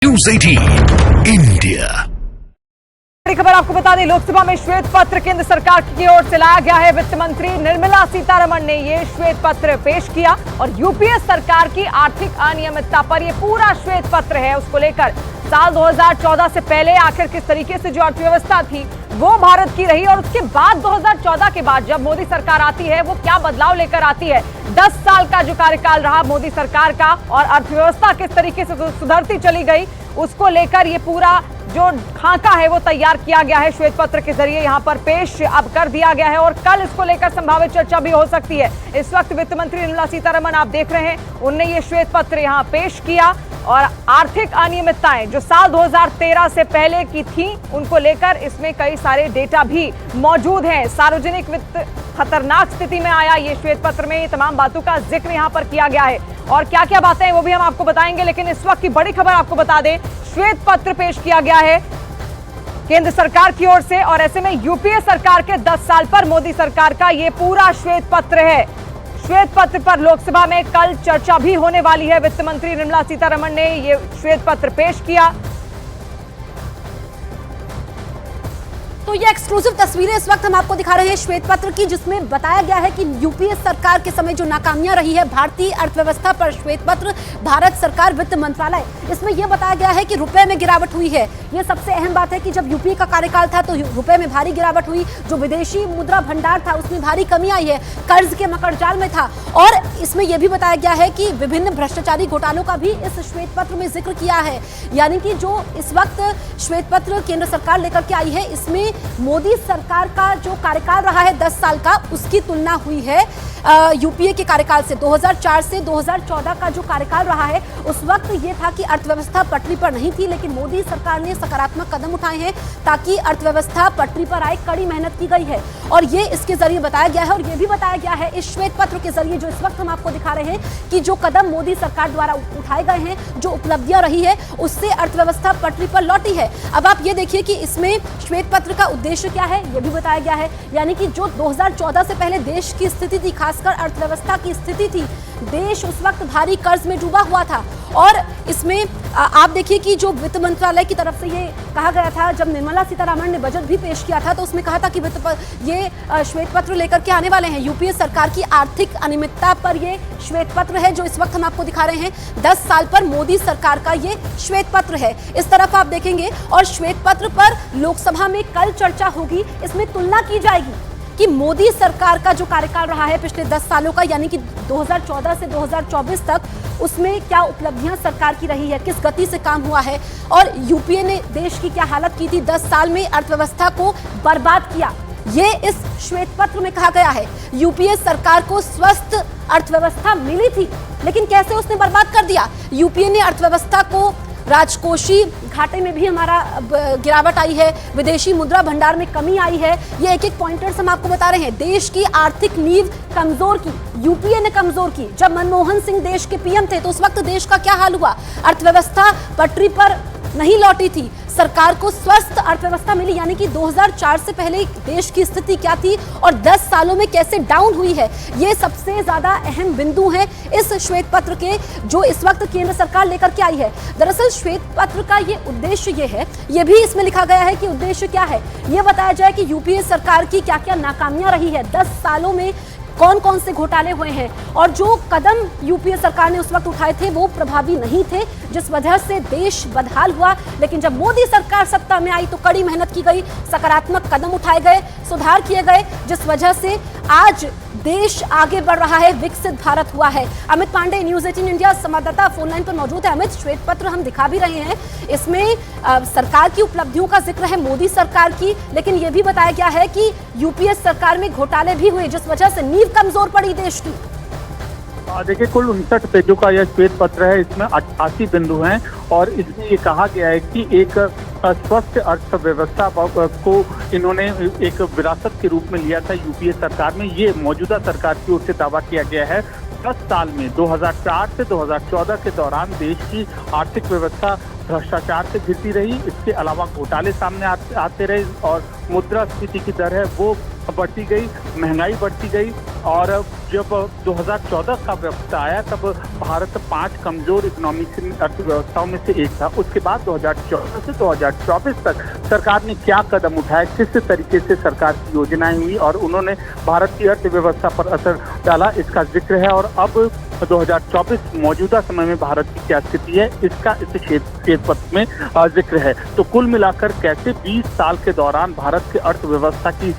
News 18 India. बड़ी खबर आपको बता दें, लोकसभा में श्वेत पत्र केंद्र सरकार की ओर से लाया गया है। वित्त मंत्री निर्मला सीतारमण ने ये श्वेत पत्र पेश किया और यूपीए सरकार की आर्थिक अनियमितता पर ये पूरा श्वेत पत्र है। उसको लेकर साल 2014 से पहले आखिर किस तरीके से जो अर्थव्यवस्था थी वो भारत की रही और उसके बाद 2014 के बाद जब मोदी सरकार आती है वो क्या बदलाव लेकर आती है। 10 साल का जो कार्यकाल रहा मोदी सरकार का और अर्थव्यवस्था किस तरीके से सुधरती चली गई, उसको लेकर ये पूरा जो खाका है वो तैयार किया गया है। श्वेत पत्र के जरिए यहाँ पर पेश अब कर दिया गया है और कल इसको लेकर संभावित चर्चा भी हो सकती है। इस वक्त वित्त मंत्री निर्मला सीतारमण आप देख रहे हैं, उनने ये श्वेत पत्र यहाँ पेश किया और आर्थिक अनियमितताएं जो साल 2013 से पहले की थी उनको लेकर इसमें कई सारे डेटा भी मौजूद हैं। सार्वजनिक वित्त खतरनाक स्थिति में आया, ये श्वेत पत्र में ये तमाम बातों का जिक्र यहाँ पर किया गया है और क्या क्या बातें हैं वो भी हम आपको बताएंगे। लेकिन इस वक्त की बड़ी खबर आपको बता दें, श्वेत पत्र पेश किया गया है केंद्र सरकार की ओर से और ऐसे में यूपीए सरकार के 10 साल पर मोदी सरकार का ये पूरा श्वेत पत्र है। श्वेत पत्र पर लोकसभा में कल चर्चा भी होने वाली है। वित्त मंत्री निर्मला सीतारमण ने ये श्वेत पत्र पेश किया। तो ये एक्सक्लूसिव तस्वीरें इस वक्त हम आपको दिखा रहे हैं श्वेत पत्र की, जिसमें बताया गया है कि यूपीए सरकार के समय जो नाकामियां रही है भारतीय अर्थव्यवस्था पर श्वेत पत्र, भारत सरकार वित्त मंत्रालय, इसमें यह बताया गया है कि रुपए में गिरावट हुई है। ये सबसे अहम बात है कि जब यूपीए का कार्यकाल था तो रुपए में भारी गिरावट हुई, जो विदेशी मुद्रा भंडार था उसमें भारी कमी आई है, कर्ज के मकड़जाल में था। और इसमें यह भी बताया गया है कि विभिन्न भ्रष्टाचारी घोटालों का भी इस श्वेत पत्र में जिक्र किया है। यानी कि जो इस वक्त श्वेत पत्र केंद्र सरकार लेकर के आई है, इसमें मोदी सरकार का जो कार्यकाल रहा है 10 साल का, उसकी तुलना हुई है यूपीए के कार्यकाल से। 2004 से 2014 का जो कार्यकाल रहा है उस वक्त ये था कि अर्थव्यवस्था पटरी पर नहीं थी, लेकिन मोदी सरकार ने सकारात्मक कदम उठाए हैं ताकि अर्थव्यवस्था पटरी पर आए। कड़ी मेहनत की गई है और ये इसके जरिए बताया गया है। और ये भी बताया गया है इस श्वेत पत्र के जरिए जो इस वक्त हम आपको दिखा रहे हैं कि जो कदम मोदी सरकार द्वारा उठाए गए हैं, जो उपलब्धियां रही है, उससे अर्थव्यवस्था पटरी पर लौटी है। अब आप ये देखिए कि इसमें श्वेत पत्र का उद्देश्य क्या है, ये भी बताया गया है। यानी कि जो 2014 से पहले देश की स्थिति थी, खासकर अर्थव्यवस्था की स्थिति थी, देश उस वक्त भारी कर्ज में डूबा हुआ था। और इसमें आप देखिए कि जो वित्त मंत्रालय की तरफ से ये कहा गया था, जब निर्मला सीतारमण ने बजट भी पेश किया था तो उसमें कहा था कि ये श्वेत पत्र लेकर के आने वाले हैं। यूपीए सरकार की आर्थिक अनियमितता पर ये श्वेत पत्र है जो इस वक्त हम आपको दिखा रहे हैं। 10 साल पर मोदी सरकार का ये श्वेत पत्र है। इस तरफ आप देखेंगे और श्वेत पत्र पर लोकसभा में कल चर्चा होगी। इसमें तुलना की जाएगी कि मोदी सरकार का जो कार्यकाल रहा है पिछले 10 सालों का, यानी कि 2014 से 2024 तक, उसमें क्या उपलब्धियां सरकार की रही है, किस गति से काम हुआ है और यूपीए ने देश की क्या हालत की थी, 10 साल में अर्थव्यवस्था को बर्बाद किया। ये इस श्वेत पत्र में कहा गया है। यूपीए सरकार को स्वस्थ अर्थव्यवस्था मिली थी, लेकिन कैसे उसने बर्बाद कर दिया। यूपीए ने अर्थव्यवस्था को, राजकोषीय घाटे में भी हमारा गिरावट आई है, विदेशी मुद्रा भंडार में कमी आई है। ये एक एक पॉइंटर्स हम आपको बता रहे हैं। देश की आर्थिक नींव कमजोर की यूपीए ने कमजोर की। जब मनमोहन सिंह देश के पीएम थे तो उस वक्त देश का क्या हाल हुआ, अर्थव्यवस्था पटरी पर नहीं लौटी थी, सरकार को स्वस्थ अर्थव्यवस्था मिली। यानी कि 2004 से पहले देश की स्थिति क्या थी और 10 सालों में कैसे डाउन हुई है, ये सबसे ज्यादा अहम बिंदु है इस श्वेत पत्र के जो इस वक्त केंद्र सरकार लेकर के आई है। दरअसल श्वेत पत्र का ये उद्देश्य ये है, ये भी इसमें लिखा गया है कि उद्देश्य क्या है, ये बताया जाए कि यूपीए सरकार की क्या क्या नाकामियां रही है, 10 सालों में कौन कौन से घोटाले हुए हैं और जो कदम यूपीए सरकार ने उस वक्त उठाए थे वो प्रभावी नहीं थे, जिस वजह से देश बदहाल हुआ। लेकिन जब मोदी सरकार सत्ता में आई तो कड़ी मेहनत की गई, सकारात्मक कदम उठाए गए, सुधार किए गए, जिस वजह से आज देश आगे बढ़ रहा है, विकसित भारत हुआ है। अमित पांडे, न्यूज़ 18 इंडिया संवाददाता फोन लाइन पर मौजूद है। अमित, श्वेत पत्र हम दिखा भी रहे हैं, इसमें सरकार की उपलब्धियों का जिक्र है, मोदी सरकार की, लेकिन यह भी बताया गया है कि यूपीए सरकार में घोटाले भी हुए जिस वजह से नींव कमजोर पड़ी देश की। देखिए, कुल 59 पेजों का यह श्वेत पत्र है, इसमें 88 बिंदु हैं और इसमें ये कहा गया है कि एक स्वस्थ अर्थव्यवस्था को इन्होंने एक विरासत के रूप में लिया था यूपीए सरकार में। ये मौजूदा सरकार की ओर से दावा किया गया है। 10 साल में 2004 से 2014 के दौरान देश की आर्थिक व्यवस्था भ्रष्टाचार से घिरती रही, इसके अलावा घोटाले सामने आते रहे और मुद्रास्फीति की दर है वो बढ़ती गई, महंगाई बढ़ती गई और जब 2014 का वक्त आया तब भारत 5 कमजोर इकोनॉमिक अर्थव्यवस्थाओं में से एक था। उसके बाद 2014 से 2024 तक सरकार ने क्या कदम उठाए, किस तरीके से सरकार की योजनाएं हुई और उन्होंने भारत की अर्थव्यवस्था पर असर डाला, इसका जिक्र है। और अब 2024 मौजूदा समय में भारत की क्या स्थिति है, इसका इस श्वेत पत्र में जिक्र है। तो कुल मिलाकर कैसे 20 साल के दौरान भारत की अर्थव्यवस्था की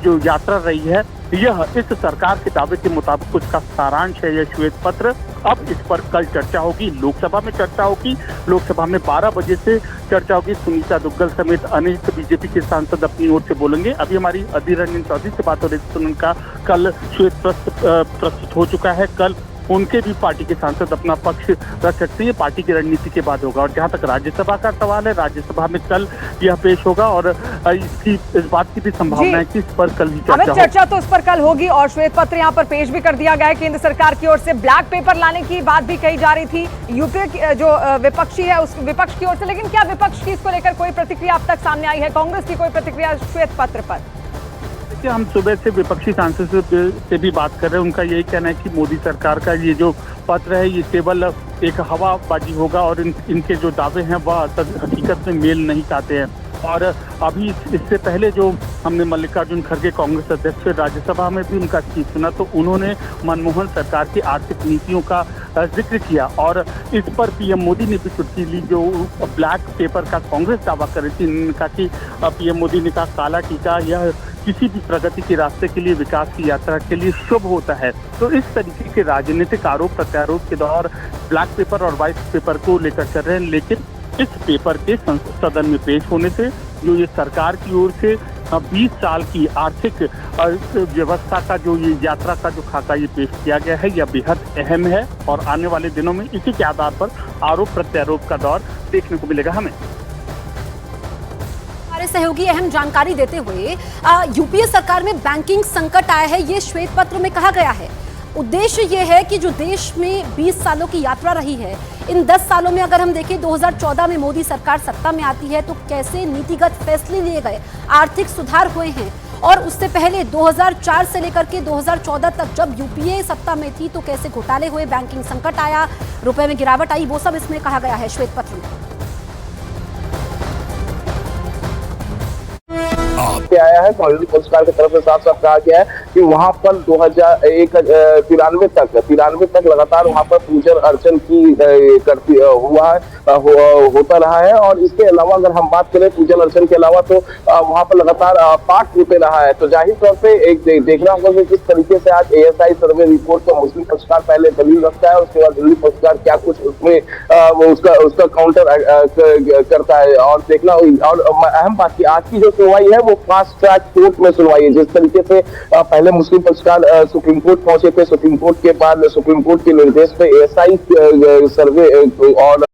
जो यात्रा रही है, यह इस सरकार के दावे के मुताबिक उसका सारांश है। यह श्वेत पत्र, अब इस पर कल चर्चा होगी, लोकसभा में चर्चा होगी। लोकसभा में 12 बजे से चर्चा होगी। सुनीता दुग्गल समेत अनेक बीजेपी के सांसद अपनी ओर से बोलेंगे। अभी हमारी अधीर रंजन चौधरी से बात हो रही थी, उनका कल श्वेत पत्र प्रस्तुत हो चुका है। कल उनके भी पार्टी के सांसद अपना पक्ष रख सकते हैं, पार्टी की रणनीति के बाद होगा। और जहां तक राज्यसभा का सवाल है, राज्यसभा में कल यह पेश होगा और इस बात की भी संभावना है कि इस पर कल ही चर्चा तो इस पर कल होगी। और श्वेत पत्र यहाँ पर पेश भी कर दिया गया है। केंद्र सरकार की ओर से ब्लैक पेपर लाने की बात भी कही जा रही थी यूपीए जो विपक्षी है उस विपक्ष की ओर से, लेकिन क्या विपक्ष की इसको लेकर कोई प्रतिक्रिया अब तक सामने आई है? कांग्रेस की कोई प्रतिक्रिया श्वेत पत्र पर? देखिए, हम सुबह से विपक्षी सांसद से भी बात कर रहे हैं। उनका यही कहना है कि मोदी सरकार का ये जो पत्र है ये केवल एक हवाबाजी होगा और इनके जो दावे हैं वह हकीकत में मेल नहीं खाते हैं। और अभी इससे पहले जो हमने मल्लिकार्जुन खड़गे कांग्रेस अध्यक्ष राज्यसभा में भी उनका स्पीच सुना तो उन्होंने मनमोहन सरकार की आर्थिक नीतियों का जिक्र किया और इस पर पीएम मोदी ने भी चुटकी ली। जो ब्लैक पेपर का कांग्रेस दावा कर रही थी, उन्होंने कहा कि पीएम मोदी ने कहा काला टीका यह किसी भी प्रगति के रास्ते के लिए, विकास की यात्रा के लिए शुभ होता है। तो इस तरीके के राजनीतिक आरोप प्रत्यारोप के दौर ब्लैक पेपर और व्हाइट पेपर को लेकर चल रहे हैं। लेकिन इस पेपर के सदन में पेश होने से जो ये सरकार की ओर से 20 साल की आर्थिक व्यवस्था का जो ये यात्रा का जो खाका ये पेश किया गया है, यह बेहद अहम है और आने वाले दिनों में इसी के आधार पर आरोप प्रत्यारोप का दौर देखने को मिलेगा। हमें हमारे सहयोगी अहम जानकारी देते हुए यूपीए सरकार में बैंकिंग संकट आया है, ये श्वेत पत्र में कहा गया है। उद्देश्य ये है कि जो देश में 20 सालों की यात्रा रही है, इन 10 सालों में अगर हम देखें 2014 में मोदी सरकार सत्ता में आती है तो कैसे नीतिगत फैसले लिए गए, आर्थिक सुधार हुए हैं और उससे पहले 2004 से लेकर के 2014 तक जब यूपीए सत्ता में थी तो कैसे घोटाले हुए, बैंकिंग संकट आया, रुपए में गिरावट आई, वो सब इसमें कहा गया है श्वेत पत्र में। आया है कांग्रेस पुरस्कार की तरफ से साफ साफ कहा गया है कि वहां पर 2093 तक लगातार वहां पर पूजन अर्चन की होता रहा है। और इसके अलावा अगर हम बात करें पूजन अर्चन के अलावा तो वहां पर लगातार पाठ होते रहा है। तो जाहिर तौर पे एक देखना होगा कि किस तरीके से आज एएसआई सर्वे रिपोर्ट को मुस्लिम पक्षकार पहले दलील रखता है, उसके बाद दिल्ली पक्षकार क्या कुछ उसमें उसका काउंटर करता है। और देखना और अहम बात की आज की जो सुनवाई है वो फास्ट ट्रैक कोर्ट में सुनवाई है। जिस तरीके से पहले मुस्लिम पक्षकार सुप्रीम कोर्ट पहुंचे थे, सुप्रीम कोर्ट के बाद सुप्रीम कोर्ट के निर्देश पे एएसआई सर्वे और